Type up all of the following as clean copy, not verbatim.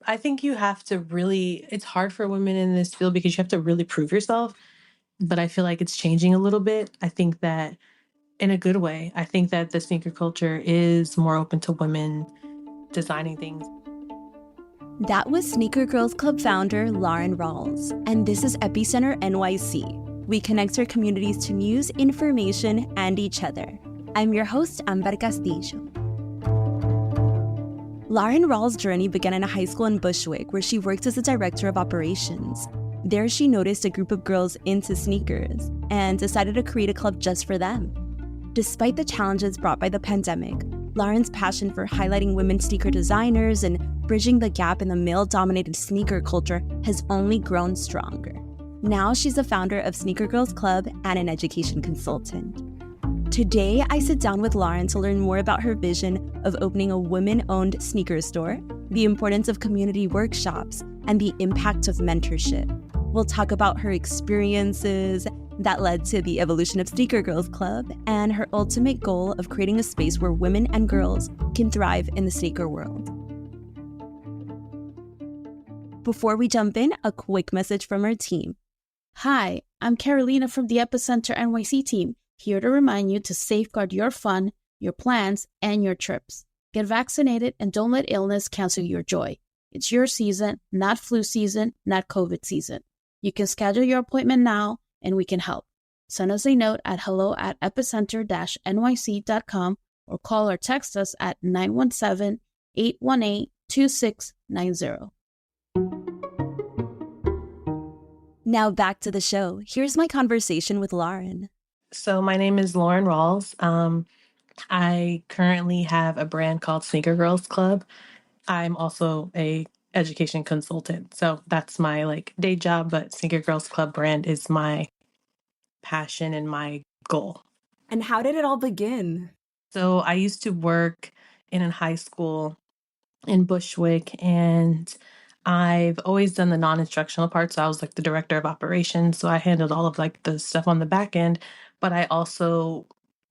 I think you have to really, it's hard for women in this field because you have to really prove yourself. But I feel like it's changing a little bit. I think that in a good way, I think that the sneaker culture is more open to women designing things. That was Sneaker Girls Club founder Lauren Rawles, and this is Epicenter NYC. We connect our communities to news, information, and each other. I'm your host, Amber Castillo. Lauren Rawles' journey began in a high school in Bushwick, where she worked as a director of operations. There, she noticed a group of girls into sneakers and decided to create a club just for them. Despite the challenges brought by the pandemic, Lauren's passion for highlighting women sneaker designers and bridging the gap in the male-dominated sneaker culture has only grown stronger. Now she's the founder of Sneaker Girls Club and an education consultant. Today, I sit down with Lauren to learn more about her vision of opening a women-owned sneaker store, the importance of community workshops, and the impact of mentorship. We'll talk about her experiences that led to the evolution of Sneaker Girls Club and her ultimate goal of creating a space where women and girls can thrive in the sneaker world. Before we jump in, a quick message from our team. Hi, I'm Carolina from the Epicenter NYC team, here to remind you to safeguard your fun, your plans, and your trips. Get vaccinated and don't let illness cancel your joy. It's your season, not flu season, not COVID season. You can schedule your appointment now, and we can help. Send us a note at hello@epicenter-nyc.com or call or text us at 917-818-2690. Now back to the show. Here's my conversation with Lauren. So my name is Lauren Rawles. I currently have a brand called Sneaker Girls Club. I'm also a education consultant. So that's my day job, but Sneaker Girls Club brand is my passion and my goal. And how did it all begin? So I used to work in a high school in Bushwick, and I've always done the non-instructional part. So I was the director of operations. So I handled all of the stuff on the back end, but I also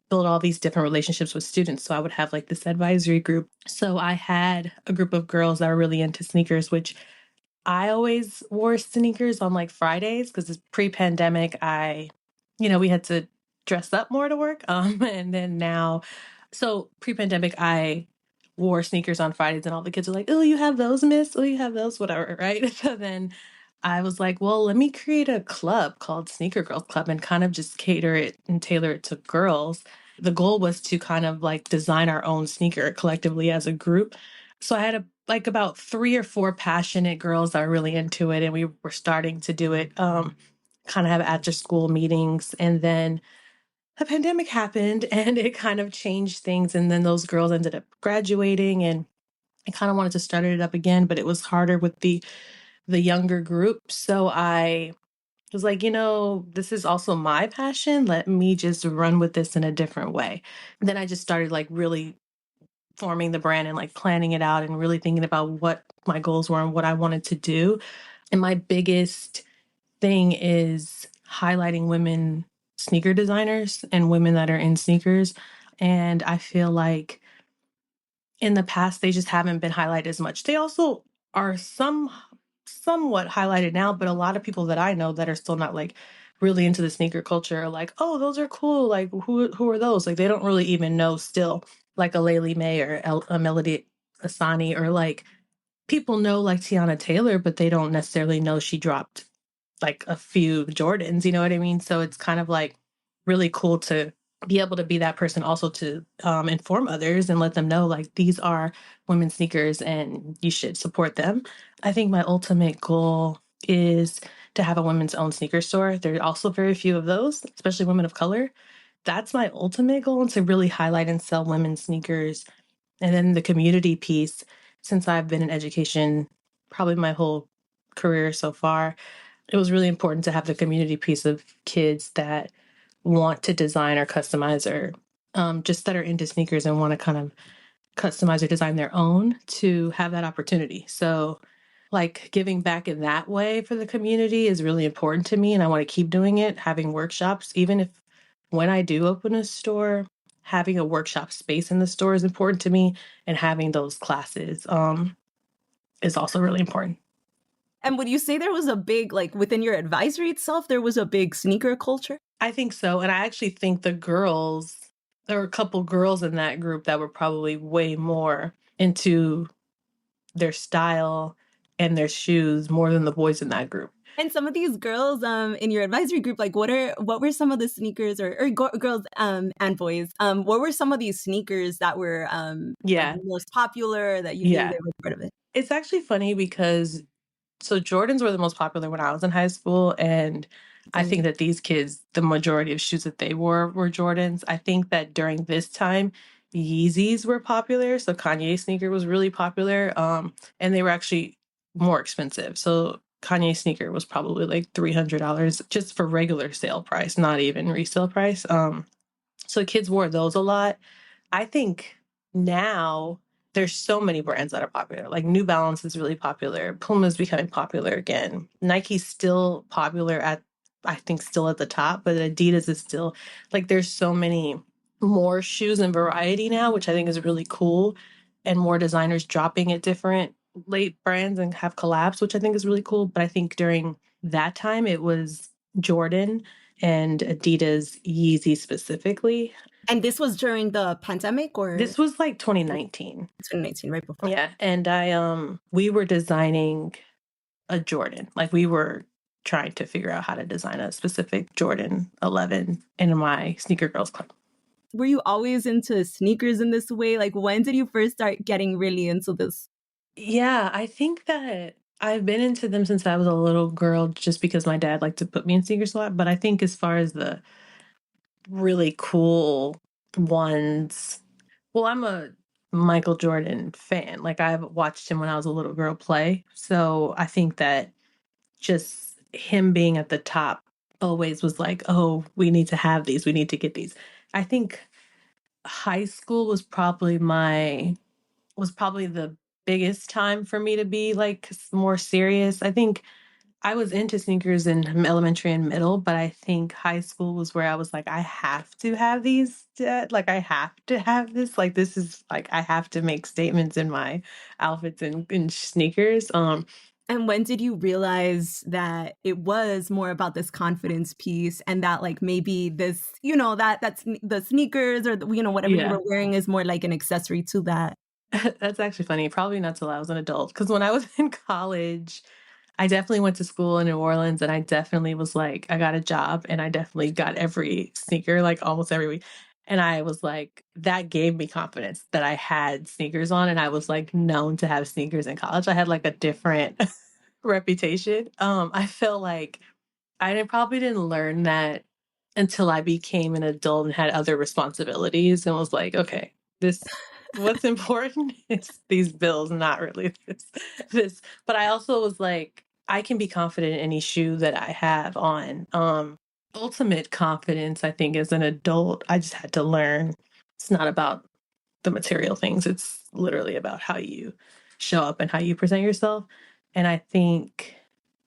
built all these different relationships with students. So I would have this advisory group. So I had a group of girls that were really into sneakers, which I always wore sneakers on Fridays because it's pre-pandemic. We had to dress up more to work. And then now, so pre-pandemic, I wore sneakers on Fridays and all the kids were like, "Oh, you have those, miss? Oh, you have those, whatever," right? So then I was like, well, let me create a club called Sneaker Girls Club and kind of just cater it and tailor it to girls. The goal was to kind of design our own sneaker collectively as a group. So I had about 3 or 4 passionate girls that are really into it, and we were starting to do it, kind of have after school meetings. And then the pandemic happened and it kind of changed things. And then those girls ended up graduating, and I kind of wanted to start it up again, but it was harder with the younger group. So I was like, this is also my passion. Let me just run with this in a different way. Then I just started really forming the brand and planning it out and really thinking about what my goals were and what I wanted to do. And my biggest thing is highlighting women sneaker designers and women that are in sneakers. And I feel like in the past, they just haven't been highlighted as much. They also are somewhat highlighted now, but a lot of people that I know that are still not really into the sneaker culture are like, "Oh, those are cool. Who are those?" They don't really even know still, a Laylee May or a Melody Asani, or people know Tiana Taylor, but they don't necessarily know she dropped a few Jordans, you know what I mean? So it's kind of really cool to be able to be that person also to inform others and let them know these are women's sneakers and you should support them. I think my ultimate goal is to have a women's own sneaker store. There are also very few of those, especially women of color. That's my ultimate goal, and to really highlight and sell women's sneakers. And then the community piece, since I've been in education probably my whole career so far, it was really important to have the community piece of kids that want to design or customize, or just that are into sneakers and want to kind of customize or design their own, to have that opportunity. So giving back in that way for the community is really important to me, and I want to keep doing it, having workshops. Even if when I do open a store, having a workshop space in the store is important to me, and having those classes. is also really important. And would you say there was a big, like within your advisory itself, there was a big sneaker culture? I think so. And I actually think there were a couple girls in that group that were probably way more into their style and their shoes more than the boys in that group. And some of these girls in your advisory group, like what were some of the sneakers or girls and boys, what were some of these sneakers that were like Yeah. the most popular that you knew Yeah. they were part of it? It's actually funny because so Jordans were the most popular when I was in high school, and I Same. think that these kids, the majority of shoes that they wore were Jordans. I think that during this time, Yeezys were popular, so Kanye sneaker was really popular, and they were actually more expensive. So Kanye sneaker was probably like $300 just for regular sale price, not even resale price. So kids wore those a lot. I think now there's so many brands that are popular. Like New Balance is really popular. Puma is becoming popular again. Nike's still popular I think still at the top, but Adidas is still like there's so many more shoes and variety now, which I think is really cool. And more designers dropping at different late brands and have collabs, which I think is really cool. But I think during that time it was Jordan and Adidas Yeezy specifically. And this was during the pandemic or This was like 2019. 2019, right before? Yeah, and we were designing a Jordan. Like we were trying to figure out how to design a specific Jordan 11 in my sneaker girls club. Were you always into sneakers in this way? Like when did you first start getting really into this? Yeah, I think that I've been into them since I was a little girl just because my dad liked to put me in sneakers a lot, but I think as far as the really cool ones, well, I'm a Michael Jordan fan. Like I've watched him when I was a little girl play. So I think that just him being at the top always was like, oh, we need to have these. We need to get these. I think high school was probably the biggest time for me to be like more serious. I think I was into sneakers in elementary and middle, but I think high school was where I was like, I have to have these. Like, I have to have this. Like, this is like, I have to make statements in my outfits and sneakers. And when did you realize that it was more about this confidence piece and that like maybe this, that's the sneakers or whatever you Yeah. were wearing is more like an accessory to that? That's actually funny. Probably not till I was an adult. Because when I was in college, I definitely went to school in New Orleans and I definitely was like, I got a job and I definitely got every sneaker, like almost every week. And I was like, that gave me confidence that I had sneakers on and I was like known to have sneakers in college. I had like a different reputation. I felt like probably didn't learn that until I became an adult and had other responsibilities and was like, okay, what's important is these bills, not really this. But I also was like, I can be confident in any shoe that I have on. Ultimate confidence, I think, as an adult, I just had to learn. It's not about the material things. It's literally about how you show up and how you present yourself. And I think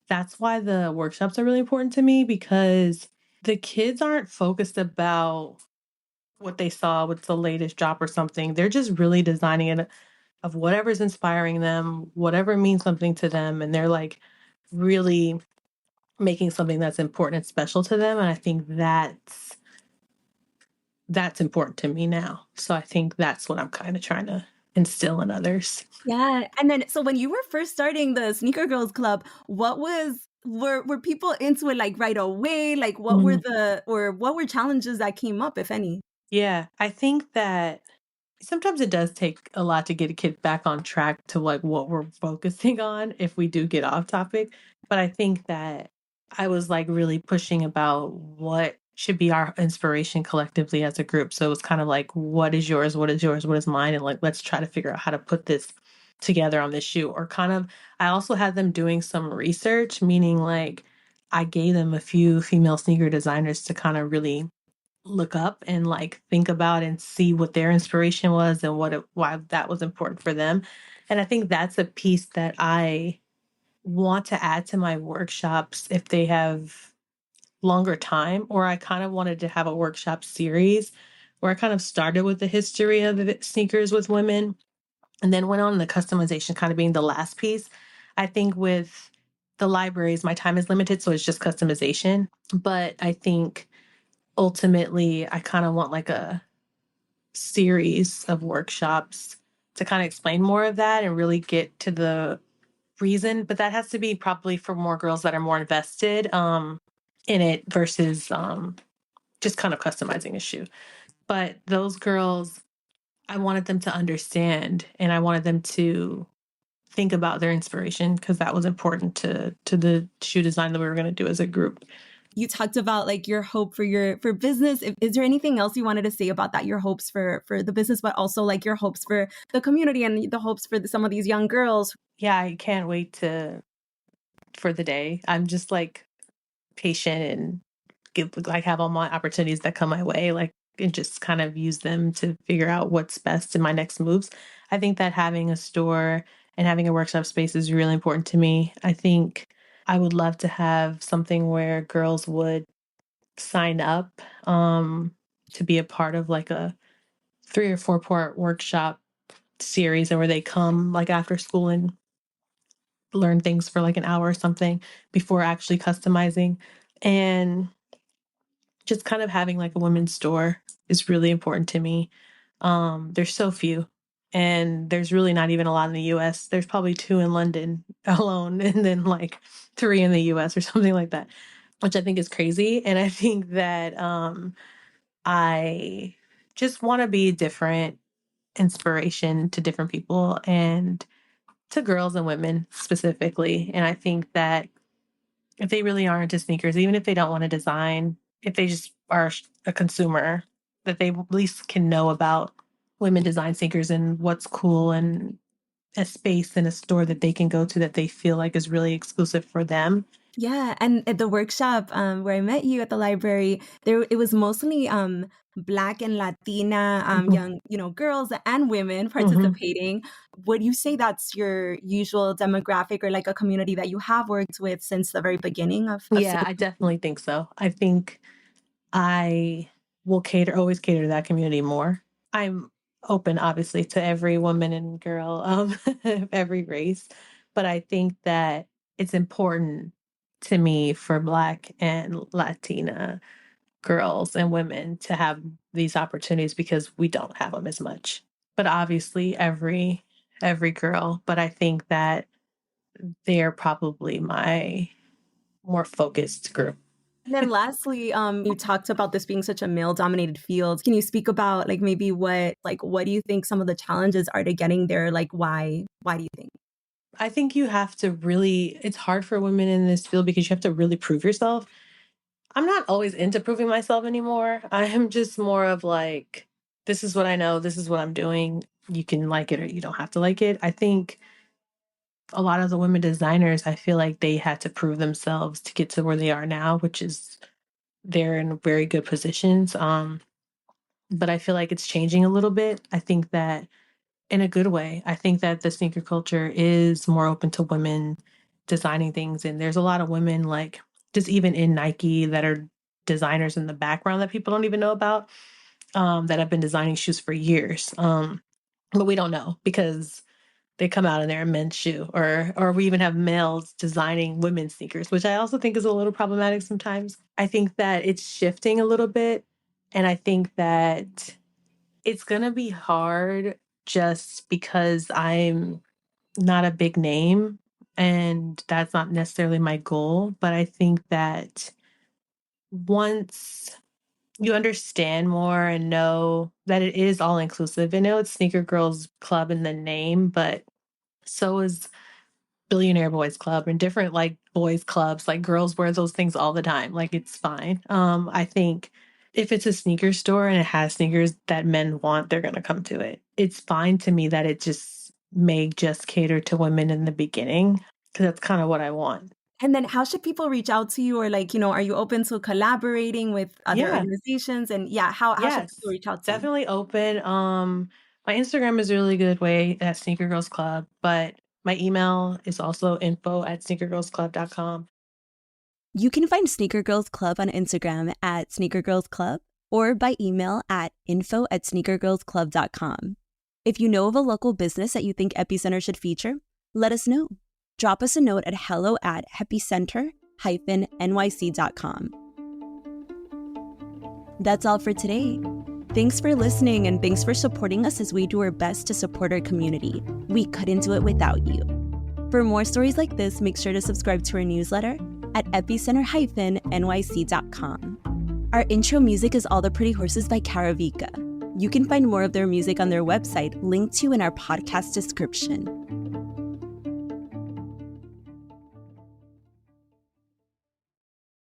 that's why the workshops are really important to me because the kids aren't focused about what they saw with the latest drop or something. They're just really designing it of whatever's inspiring them, whatever means something to them. And they're like really making something that's important and special to them. And I think that's important to me now. So I think that's what I'm kind of trying to instill in others. Yeah. And then so when you were first starting the Sneaker Girls Club, were people into it like right away? Like what were challenges that came up, if any? Yeah, I think that sometimes it does take a lot to get a kid back on track to like what we're focusing on if we do get off topic. But I think that I was like really pushing about what should be our inspiration collectively as a group. So it was kind of like, what is yours? What is yours? What is mine? And like, let's try to figure out how to put this together on this shoe. Or kind of, I also had them doing some research, meaning like I gave them a few female sneaker designers to kind of really look up and like think about and see what their inspiration was and why that was important for them. And I think that's a piece that I want to add to my workshops if they have longer time, or I kind of wanted to have a workshop series where I kind of started with the history of the sneakers with women And then went on the customization kind of being the last piece. I think with the libraries, my time is limited, so it's just customization. But I think ultimately, I kind of want like a series of workshops to kind of explain more of that and really get to the reason. But that has to be probably for more girls that are more invested in it versus just kind of customizing a shoe. But those girls, I wanted them to understand and I wanted them to think about their inspiration because that was important to the shoe design that we were going to do as a group. You talked about like your hope for business. Is there anything else you wanted to say about that? Your hopes for the business, but also like your hopes for the community and the hopes for some of these young girls. Yeah, I can't wait for the day. I'm just like patient and have all my opportunities that come my way, like, and just kind of use them to figure out what's best in my next moves. I think that having a store and having a workshop space is really important to me. I think I would love to have something where girls would sign up to be a part of like a 3 or 4 part workshop series, and where they come like after school and learn things for like an hour or something before actually customizing. And just kind of having like a women's store is really important to me. There's so few, and there's really not even a lot in the US. There's probably 2 in London alone, and then like 3 in the US or something like that, which I think is crazy. And I think that I just want to be a different inspiration to different people and to girls and women specifically. And I think that if they really are into sneakers, even if they don't want to design, if they just are a consumer, that they at least can know about women design sneakers and what's cool, and a space and a store that they can go to that they feel like is really exclusive for them. Yeah, and at the workshop where I met you at the library, there it was mostly Black and Latina Mhm. young, girls and women Mhm. participating. Would you say that's your usual demographic or like a community that you have worked with since the very beginning of Yeah, I definitely think so. I think I will always cater to that community more. I'm open, obviously, to every woman and girl, of every race, but I think that it's important to me for Black and Latina girls and women to have these opportunities because we don't have them as much. But obviously, every girl. But I think that they're probably my more focused group. And then lastly, you talked about this being such a male-dominated field. Can you speak about like maybe what do you think some of the challenges are to getting there? Like why do you think? I think you have to really, it's hard for women in this field because you have to really prove yourself. I'm not always into proving myself anymore. I am just more of like, this is what I know, this is what I'm doing. You can like it or you don't have to like it. I think a lot of the women designers, I feel like they had to prove themselves to get to where they are now, which is they're in very good positions. But I feel like it's changing a little bit. I think that in a good way. I think that the sneaker culture is more open to women designing things. And there's a lot of women, like, just even in Nike, that are designers in the background that people don't even know about, that have been designing shoes for years. But we don't know because they come out in their men's shoe, or we even have males designing women's sneakers, which I also think is a little problematic sometimes. I think that it's shifting a little bit. And I think that it's going to be hard just because I'm not a big name, and that's not necessarily my goal. But I think that once you understand more and know that it is all inclusive, I know it's Sneaker Girls Club in the name, but so is Billionaire Boys Club and different like boys clubs. Like girls wear those things all the time. Like it's fine. I think if it's a sneaker store and it has sneakers that men want, they're gonna come to it. It's fine to me that it just may just cater to women in the beginning because that's kind of what I want. And then how should people reach out to you or like, are you open to collaborating with other Yeah. organizations? And yeah, how should people Yes. reach out to you? Definitely open. My Instagram is a really good way at Sneaker Girls Club, but my email is also info@sneakergirlsclub.com. You can find Sneaker Girls Club on Instagram at Sneaker Girls Club or by email at info@sneakergirlsclub.com. If you know of a local business that you think Epicenter should feature, let us know. Drop us a note at hello@epicenter-nyc.com. That's all for today. Thanks for listening, and thanks for supporting us as we do our best to support our community. We couldn't do it without you. For more stories like this, make sure to subscribe to our newsletter at epicenter-nyc.com. Our intro music is All the Pretty Horses by Caravika. You can find more of their music on their website, linked to in our podcast description.